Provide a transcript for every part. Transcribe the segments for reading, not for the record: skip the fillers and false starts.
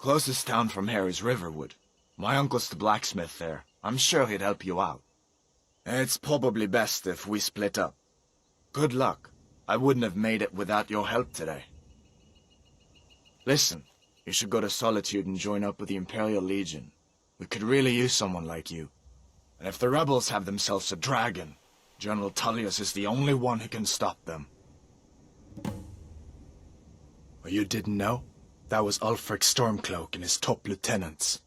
Closest town from here is Riverwood. My uncle's the blacksmith there. I'm sure he'd help you out. It's probably best if we split up. Good luck. I wouldn't have made it without your help today. Listen, you should go to Solitude and join up with the Imperial Legion. We could really use someone like you. And if the rebels have themselves a dragon, General Tullius is the only one who can stop them. Or you didn't know? That was Ulfric Stormcloak and his top lieutenants.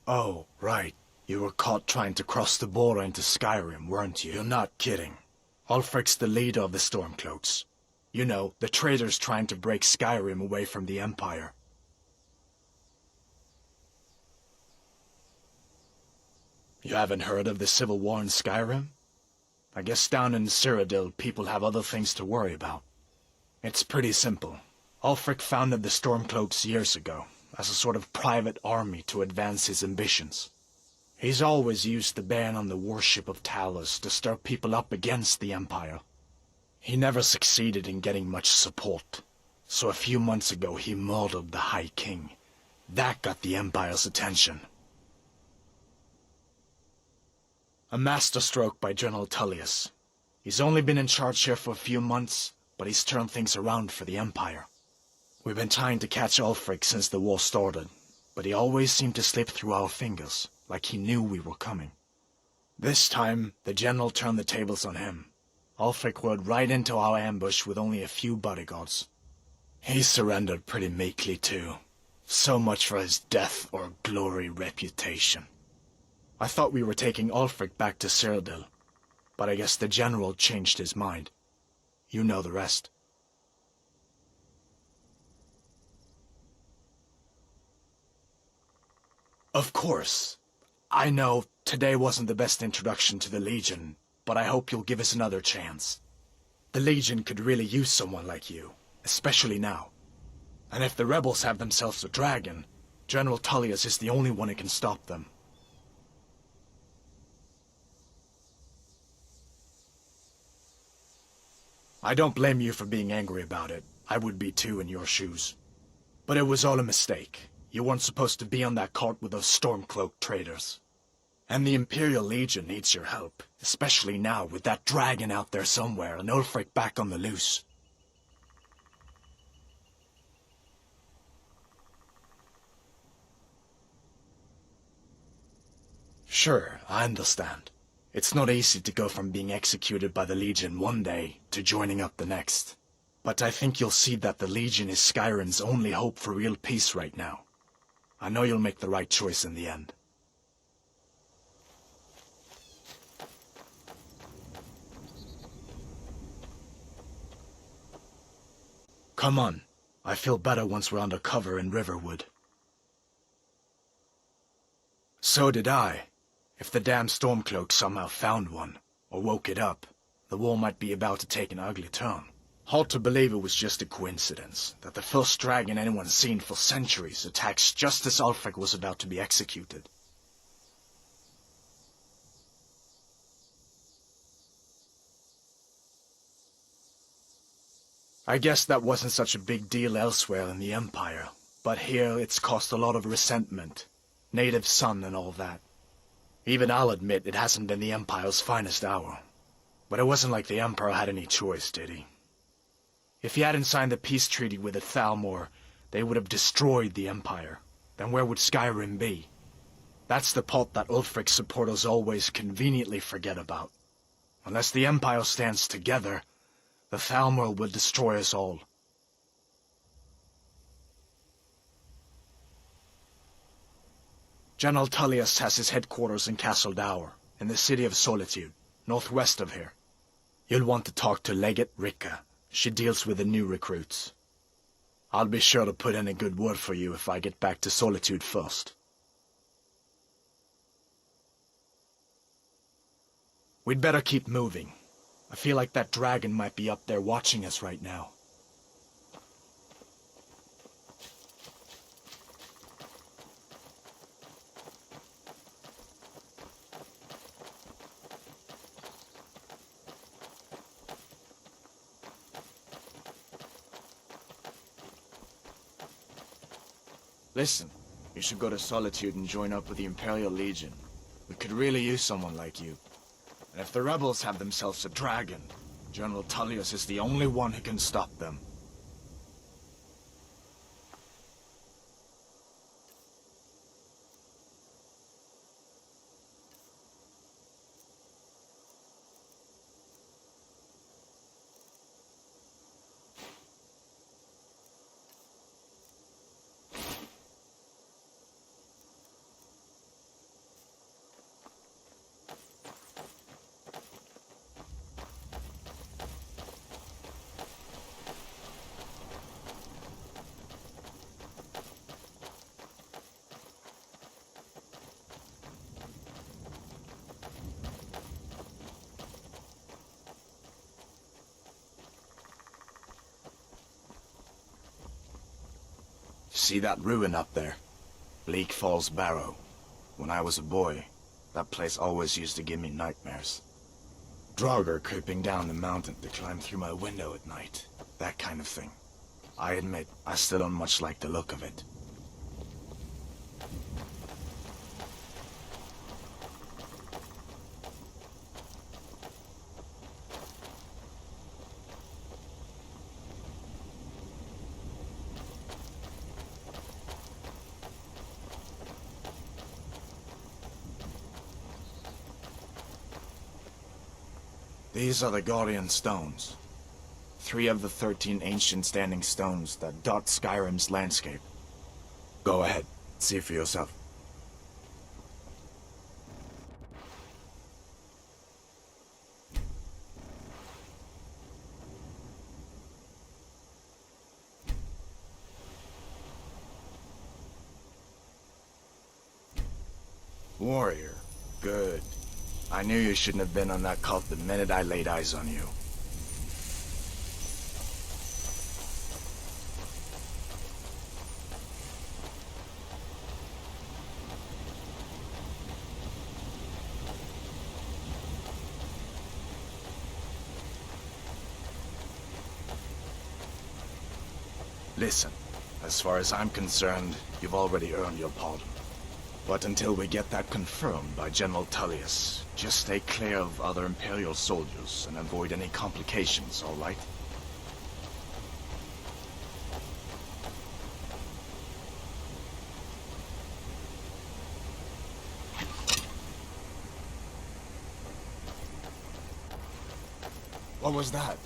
Oh, right. You were caught trying to cross the border into Skyrim, weren't you? You're not kidding. Ulfric's the leader of the Stormcloaks. You know, the traitors trying to break Skyrim away from the Empire. You haven't heard of the civil war in Skyrim? I guess down in Cyrodiil people have other things to worry about. It's pretty simple. Ulfric founded the Stormcloaks years ago, as a sort of private army to advance his ambitions. He's always used the ban on the worship of Talos to stir people up against the Empire. He never succeeded in getting much support, so a few months ago he murdered the High King. That got the Empire's attention. A masterstroke by General Tullius. He's only been in charge here for a few months, but he's turned things around for the Empire. We've been trying to catch Ulfric since the war started, but he always seemed to slip through our fingers, like he knew we were coming. This time, the General turned the tables on him. Ulfric rode right into our ambush with only a few bodyguards. He surrendered pretty meekly too. So much for his death or glory reputation. I thought we were taking Ulfric back to Cyrodiil, but I guess the General changed his mind. You know the rest. Of course. I know today wasn't the best introduction to the Legion, but I hope you'll give us another chance. The Legion could really use someone like you, especially now. And if the rebels have themselves a dragon, General Tullius is the only one who can stop them. I don't blame you for being angry about it. I would be too in your shoes. But it was all a mistake. You weren't supposed to be on that cart with those Stormcloak traitors. And the Imperial Legion needs your help, especially now with that dragon out there somewhere and Ulfric back on the loose. Sure, I understand. It's not easy to go from being executed by the Legion one day to joining up the next. But I think you'll see that the Legion is Skyrim's only hope for real peace right now. I know you'll make the right choice in the end. Come on. I feel better once we're under cover in Riverwood. So did I. If the damn Stormcloak somehow found one, or woke it up, the war might be about to take an ugly turn. Hard to believe it was just a coincidence, that the first dragon anyone's seen for centuries attacks just as Ulfric was about to be executed. I guess that wasn't such a big deal elsewhere in the Empire, but here it's caused a lot of resentment. Native son and all that. Even I'll admit it hasn't been the Empire's finest hour. But it wasn't like the Emperor had any choice, did he? If he hadn't signed the peace treaty with the Thalmor, they would have destroyed the Empire. Then where would Skyrim be? That's the part that Ulfric's supporters always conveniently forget about. Unless the Empire stands together, the Thalmor will destroy us all. General Tullius has his headquarters in Castle Dower, in the city of Solitude, northwest of here. You'll want to talk to Legate Ricka. She deals with the new recruits. I'll be sure to put in a good word for you if I get back to Solitude first. We'd better keep moving. I feel like that dragon might be up there watching us right now. Listen, you should go to Solitude and join up with the Imperial Legion. We could really use someone like you. And if the rebels have themselves a dragon, General Tullius is the only one who can stop them. See that ruin up there? Bleak Falls Barrow. When I was a boy, that place always used to give me nightmares. Draugr creeping down the mountain to climb through my window at night. That kind of thing. I admit, I still don't much like the look of it. These are the Guardian Stones. 3 of the 13 ancient standing stones that dot Skyrim's landscape. Go ahead, see for yourself. Warrior, good. I knew you shouldn't have been on that cult the minute I laid eyes on you. Listen, as far as I'm concerned, you've already earned your pardon. But until we get that confirmed by General Tullius, just stay clear of other Imperial soldiers and avoid any complications, all right? What was that?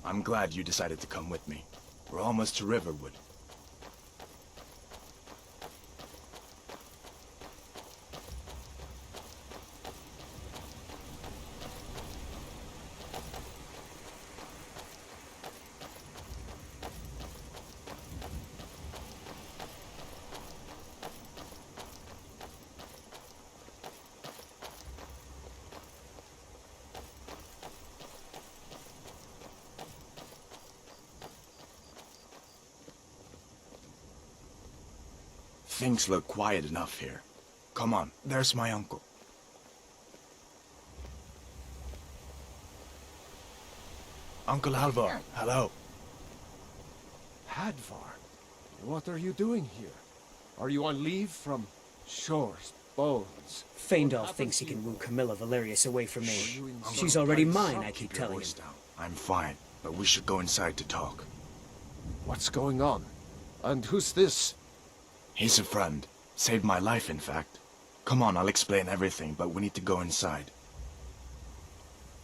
I'm glad you decided to come with me. We're almost to Riverwood. Things look quiet enough here. Come on, there's my uncle. Uncle Alvor, hello. Alvor, what are you doing here? Are you on leave from shores, bones? Feindal thinks he can woo Camilla Valerius away from me. She's already mine, I keep telling him. I'm fine, but we should go inside to talk. What's going on? And who's this? He's a friend. Saved my life, in fact. Come on, I'll explain everything, but we need to go inside.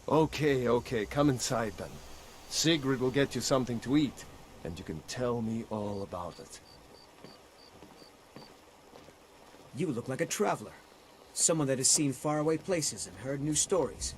Okay, come inside then. Sigrid will get you something to eat, and you can tell me all about it. You look like a traveler. Someone that has seen faraway places and heard new stories.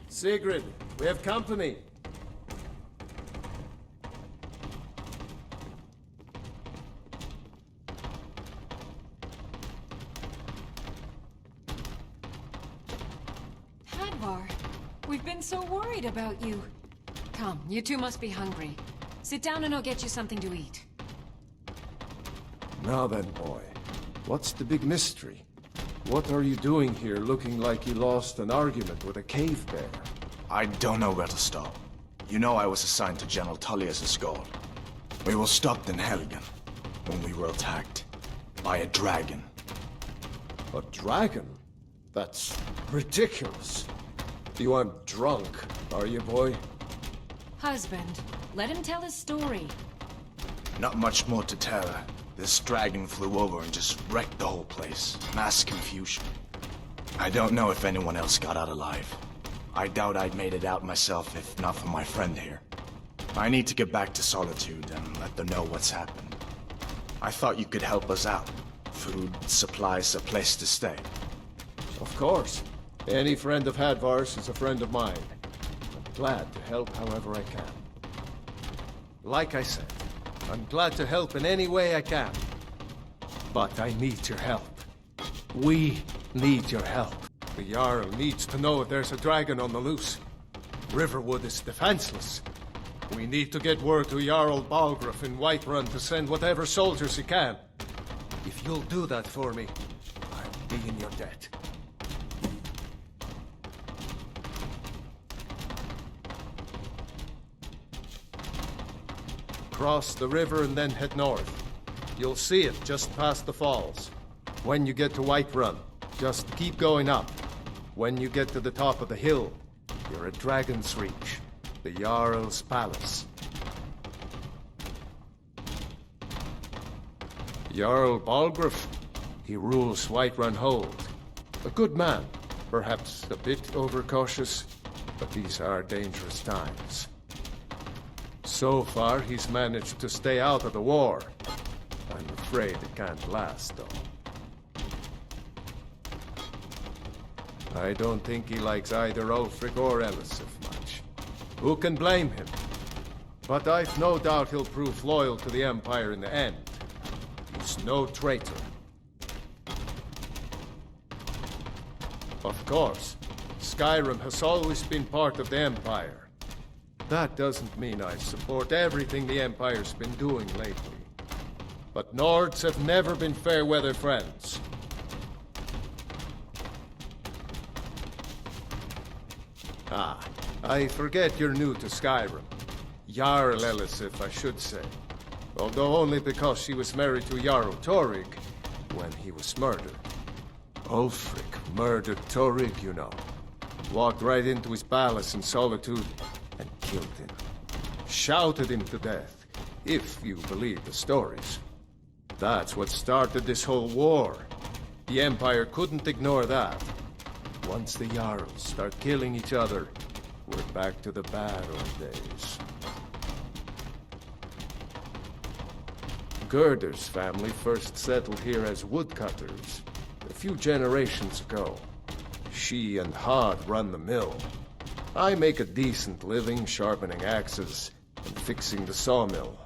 Sigrid, we have company. Alvor, we've been so worried about you. Come, you two must be hungry. Sit down and I'll get you something to eat. Now then, boy. What's the big mystery? What are you doing here looking like you lost an argument with a cave bear? I don't know where to start. You know I was assigned to General Tullius' guard. We were stopped in Helgen when we were attacked by a dragon. A dragon? That's ridiculous. You aren't drunk, are you, boy? Husband, let him tell his story. Not much more to tell. This dragon flew over and just wrecked the whole place. Mass confusion. I don't know if anyone else got out alive. I doubt I'd made it out myself if not for my friend here. I need to get back to Solitude and let them know what's happened. I thought you could help us out. Food, supplies, a place to stay. Of course. Any friend of Hadvar's is a friend of mine. I'm glad to help however I can. Like I said, I'm glad to help in any way I can. But I need your help. We need your help. The Jarl needs to know if there's a dragon on the loose. Riverwood is defenseless. We need to get word to Jarl Balgruuf in Whiterun to send whatever soldiers he can. If you'll do that for me, I'll be in your debt. Cross the river and then head north. You'll see it just past the falls. When you get to Whiterun, just keep going up. When you get to the top of the hill, you're at Dragon's Reach, the Jarl's palace. Jarl Balgruuf, he rules Whiterun Hold. A good man, perhaps a bit overcautious, but these are dangerous times. So far, he's managed to stay out of the war. I'm afraid it can't last, though. I don't think he likes either Ulfric or Elisif much. Who can blame him? But I've no doubt he'll prove loyal to the Empire in the end. He's no traitor. Of course, Skyrim has always been part of the Empire. That doesn't mean I support everything the Empire's been doing lately. But Nords have never been fair-weather friends. Ah, I forget you're new to Skyrim. Jarl Elisif, I should say. Although only because she was married to Jarl Torrig when he was murdered. Ulfric murdered Torrig, you know. Walked right into his palace in Solitude and killed him. Shouted him to death, if you believe the stories. That's what started this whole war. The Empire couldn't ignore that. Once the Jarls start killing each other, we're back to the bad old days. Gerder's family first settled here as woodcutters a few generations ago. She and Hod run the mill. I make a decent living sharpening axes and fixing the sawmill.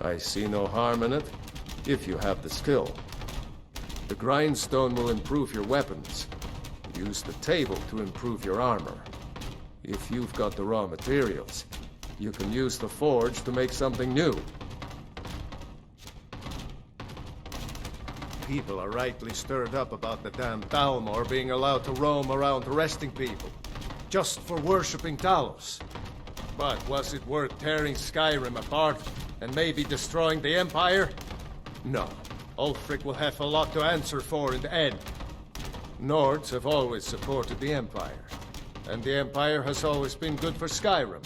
I see no harm in it, if you have the skill. The grindstone will improve your weapons. Use the table to improve your armor. If you've got the raw materials, you can use the forge to make something new. People are rightly stirred up about the damn Thalmor being allowed to roam around arresting people, just for worshipping Talos. But was it worth tearing Skyrim apart and maybe destroying the Empire? No. Ulfric will have a lot to answer for in the end. Nords have always supported the Empire, and the Empire has always been good for Skyrim.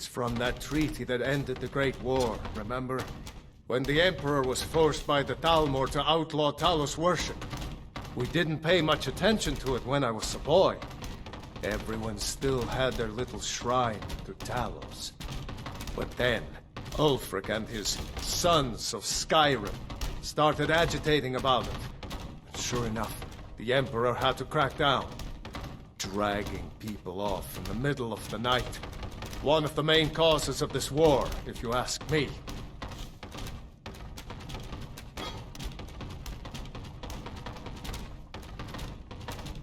It's from that treaty that ended the Great War, remember? When the Emperor was forced by the Thalmor to outlaw Talos worship. We didn't pay much attention to it when I was a boy. Everyone still had their little shrine to Talos. But then, Ulfric and his sons of Skyrim started agitating about it. And sure enough, the Emperor had to crack down. Dragging people off in the middle of the night. One of the main causes of this war, if you ask me.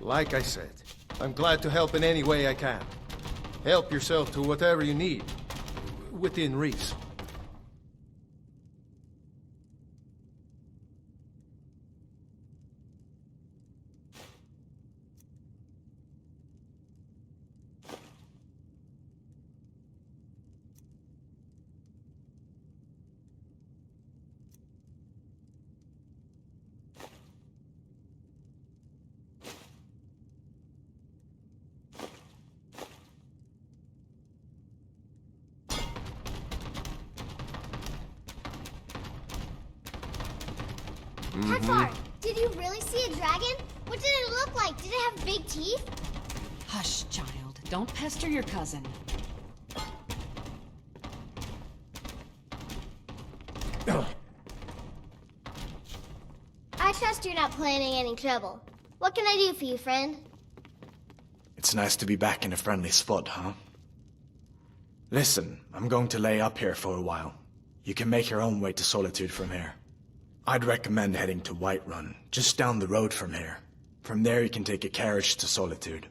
Like I said, I'm glad to help in any way I can. Help yourself to whatever you need, within reason. Alvor, did you really see a dragon? What did it look like? Did it have big teeth? Hush, child. Don't pester your cousin. I trust you're not planning any trouble. What can I do for you, friend? It's nice to be back in a friendly spot, huh? Listen, I'm going to lay up here for a while. You can make your own way to Solitude from here. I'd recommend heading to Whiterun, just down the road from here. From there you can take a carriage to Solitude.